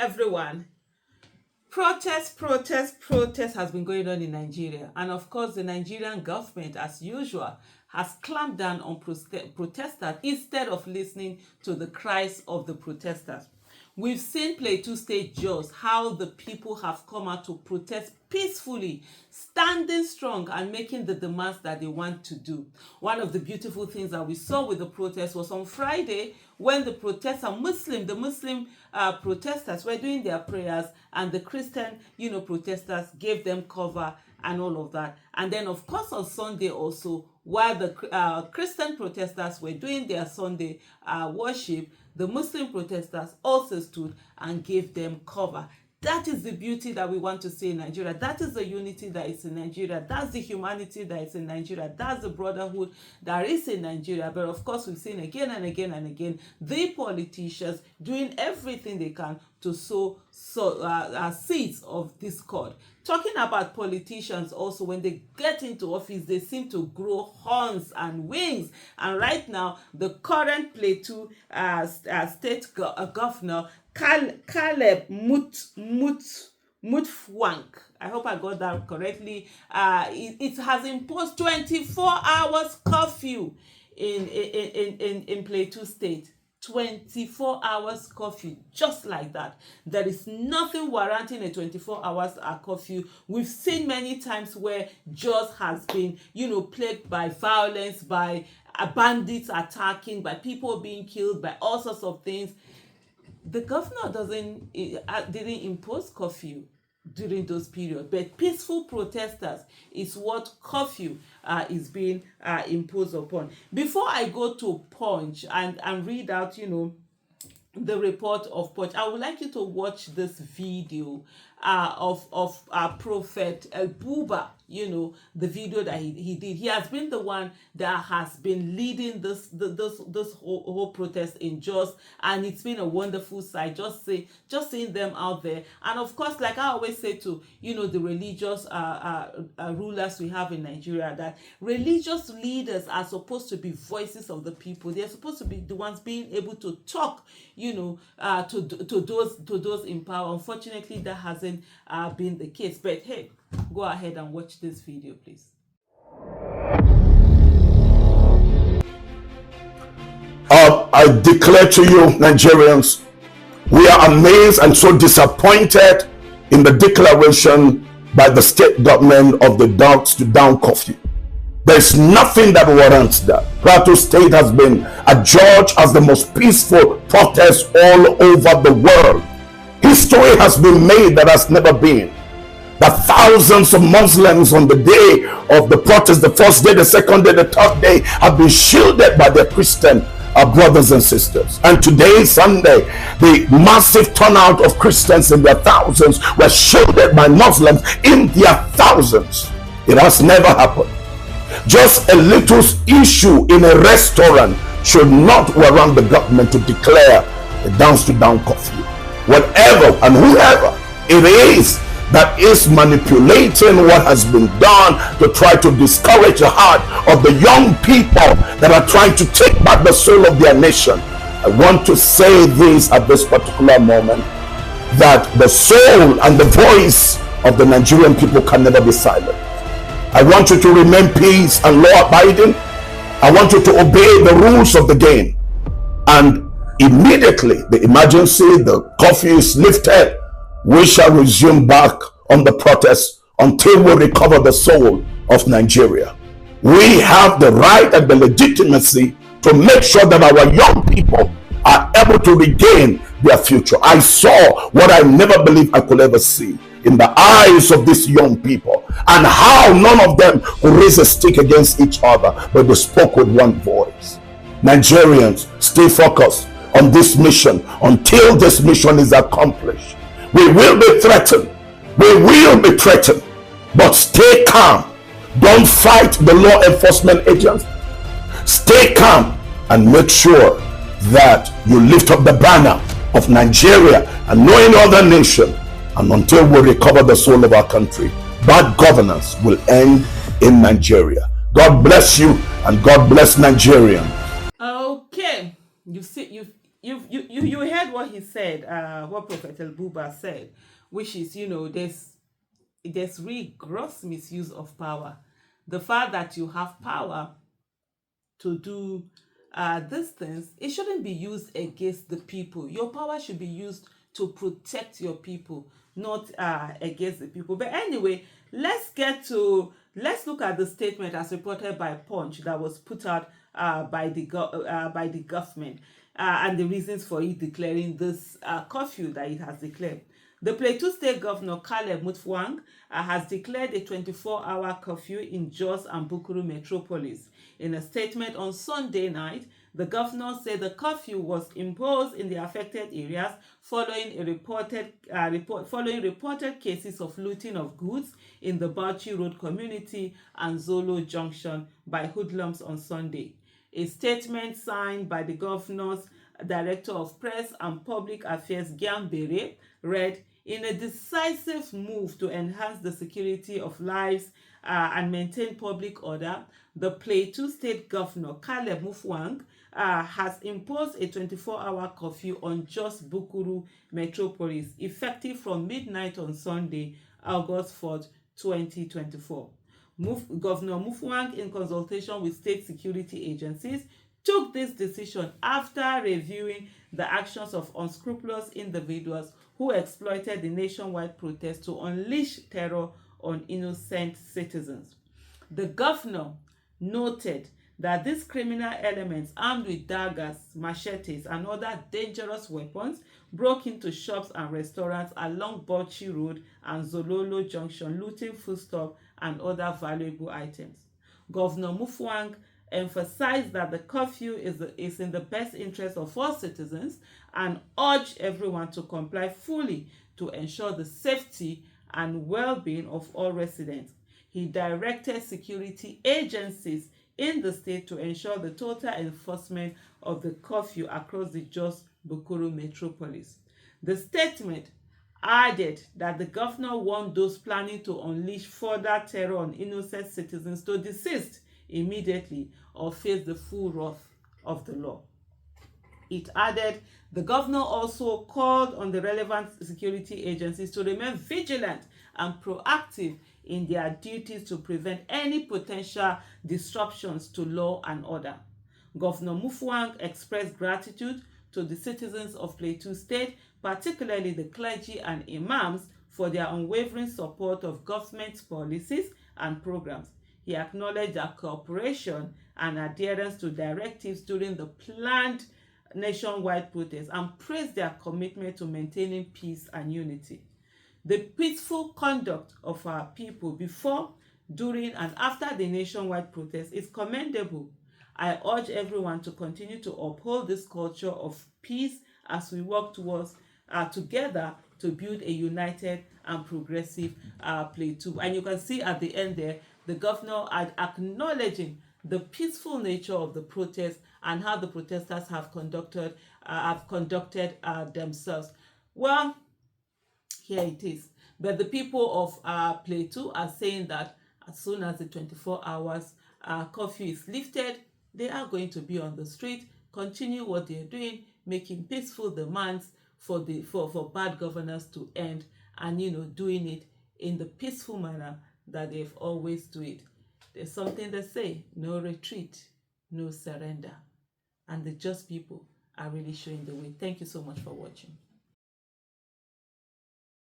everyone. Protest has been going on in Nigeria. And of course, the Nigerian government, as usual, has clamped down on protesters instead of listening to the cries of the protesters. We've seen Plateau State JOS, how the people have come out to protest peacefully, standing strong and making the demands that they want to do. One of the beautiful things that we saw with the protest was on Friday when the the Muslim protesters were doing their prayers, and the Christian, protesters gave them cover and all of that. And then, of course, on Sunday also, while the Christian protesters were doing their Sunday worship, the Muslim protesters also stood and gave them cover. That is the beauty that we want to see in Nigeria. That is the unity that is in Nigeria. That's the humanity that is in Nigeria. That's the brotherhood that is in Nigeria. But of course, we've seen again and again and again the politicians doing everything they can to sow seeds of discord. Talking about politicians also, when they get into office, they seem to grow horns and wings. And right now, the current Plateau state governor, Caleb Mutfwang, I hope I got that correctly, it has imposed 24 hours curfew in Plateau State. 24 hours curfew, just like that. There is nothing warranting a 24 hours curfew. We've seen many times where JOS has been, plagued by violence, by bandits attacking, by people being killed, by all sorts of things. The governor didn't impose curfew during those periods, but peaceful protesters is what curfew is being imposed upon. Before I go to Punch and read out, the report of Punch, I would like you to watch this video of Prophet Buba, the video that he did. He has been the one that has been leading this whole protest in JOS, and it's been a wonderful sight. Just seeing them out there. And of course, like I always say to the religious rulers we have in Nigeria, that religious leaders are supposed to be voices of the people. They're supposed to be the ones being able to talk to those in power. Unfortunately, that hasn't been the case. But hey, go ahead and watch this video, please. I declare to you, Nigerians, we are amazed and so disappointed in the declaration by the state government of the dusk to dawn curfew. There's nothing that warrants that. Plateau State has been adjudged as the most peaceful protest all over the world. History has been made that has never been. That thousands of Muslims on the day of the protest, the first day, the second day, the third day, have been shielded by their Christian brothers and sisters. And today, Sunday, the massive turnout of Christians in their thousands were shielded by Muslims in their thousands. It has never happened. Just a little issue in a restaurant should not warrant the government to declare a down curfew. Whatever and whoever it is that is manipulating what has been done to try to discourage the heart of the young people that are trying to take back the soul of their nation, I want to say this at this particular moment, that the soul and the voice of the Nigerian people can never be silent. I want you to remain peace and law abiding. I want you to obey the rules of the game. And immediately the emergency, the curfew is lifted, we shall resume back on the protest until we recover the soul of Nigeria. We have the right and the legitimacy to make sure that our young people are able to regain their future. I saw what I never believed I could ever see in the eyes of these young people, and how none of them could raise a stick against each other, but they spoke with one voice. Nigerians, stay focused on this mission until this mission is accomplished. We will be threatened. We will be threatened. But stay calm. Don't fight the law enforcement agents. Stay calm and make sure that you lift up the banner of Nigeria and no any other nation. And until we recover the soul of our country, bad governance will end in Nigeria. God bless you and God bless Nigeria. Okay, you heard what he said, what Prophet El Buba said, which is, there's real gross misuse of power. The fact that you have power to do these things, it shouldn't be used against the people. Your power should be used to protect your people, not against the people. But anyway, let's look at the statement as reported by Punch that was put out by the government, and the reasons for it declaring this curfew that it has declared. The Plateau State Governor Caleb Mutfwang has declared a 24-hour curfew in JOS and Bukuru metropolis. In a statement on Sunday night, the governor said the curfew was imposed in the affected areas following reported cases of looting of goods in the Bauchi Road community and Zolo Junction by hoodlums on Sunday. A statement signed by the governor's Director of Press and Public Affairs, Gyambere, read, "In a decisive move to enhance the security of lives and maintain public order, the Plateau State Governor, Caleb Mutfwang, has imposed a 24-hour curfew on Jos Bukuru metropolis, effective from midnight on Sunday, August 4th, 2024. Governor Mutfwang, in consultation with state security agencies, took this decision after reviewing the actions of unscrupulous individuals who exploited the nationwide protest to unleash terror on innocent citizens." The governor noted that these criminal elements armed with daggers, machetes, and other dangerous weapons broke into shops and restaurants along Bauchi Road and Zololo Junction, looting foodstuff and other valuable items. Governor Mutfwang emphasized that the curfew is in the best interest of all citizens and urged everyone to comply fully to ensure the safety and well-being of all residents. He directed security agencies in the state to ensure the total enforcement of the curfew across the Jos Bukuru metropolis. The statement added that the governor warned those planning to unleash further terror on innocent citizens to desist immediately or face the full wrath of the law. It added, the governor also called on the relevant security agencies to remain vigilant and proactive in their duties to prevent any potential disruptions to law and order. Governor Mutfwang expressed gratitude to the citizens of Plateau State, particularly the clergy and imams, for their unwavering support of government policies and programs. He acknowledged their cooperation and adherence to directives during the planned nationwide protests and praised their commitment to maintaining peace and unity. The peaceful conduct of our people before, during, and after the nationwide protest is commendable. I urge everyone to continue to uphold this culture of peace as we work towards together to build a united and progressive Plateau. And you can see at the end there, the governor acknowledging the peaceful nature of the protest and how the protesters have conducted themselves. Well, here it is. But the people of Plateau are saying that as soon as the 24 hours curfew is lifted, they are going to be on the street, continue what they're doing, making peaceful demands for bad governance to end, and doing it in the peaceful manner that they've always do it. There's something they say, no retreat, no surrender. And the just people are really showing the way. Thank you so much for watching.